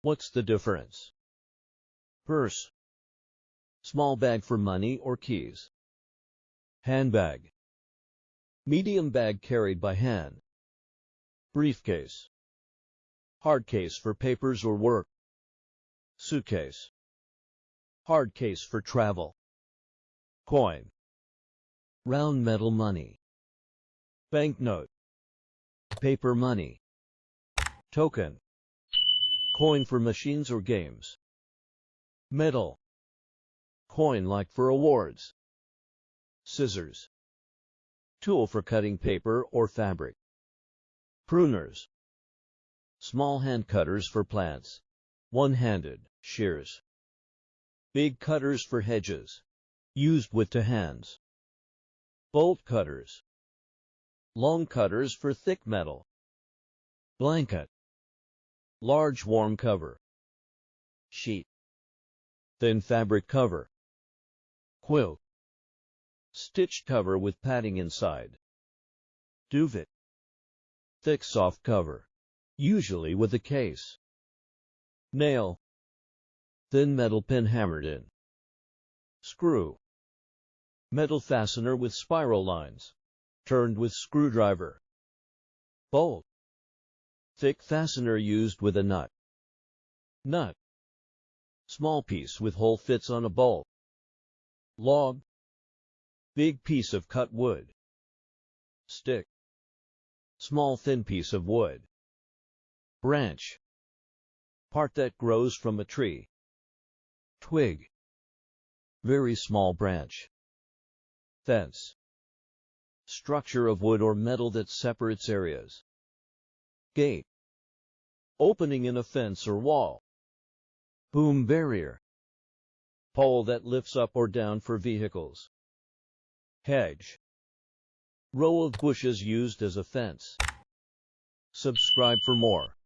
What's the difference? Purse. Small bag for money or keys. Handbag. Medium bag carried by hand. Briefcase. Hard case for papers or work. Suitcase. Hard case for travel. Coin. Round metal money. Banknote. Paper money. Token. Coin for machines or games. Medal. Coin like for awards. Scissors. Tool for cutting paper or fabric. Pruners. Small hand cutters for plants. One-handed. Shears. Big cutters for hedges. Used with two hands. Bolt cutters. Long cutters for thick metal. Blanket. Large warm cover. Sheet. Thin fabric cover. Quilt. Stitched cover with padding inside. Duvet. Thick soft cover. Usually with a case. Nail. Thin metal pin hammered in. Screw. Metal fastener with spiral lines. Turned with screwdriver. Bolt. Thick fastener used with a nut. Nut. Small piece with hole fits on a bolt. Log. Big piece of cut wood. Stick. Small thin piece of wood. Branch. Part that grows from a tree. Twig. Very small branch. Fence. Structure of wood or metal that separates areas. Gate. Opening in a fence or wall. Boom barrier. Pole that lifts up or down for vehicles. Hedge. Row of bushes used as a fence. Subscribe for more.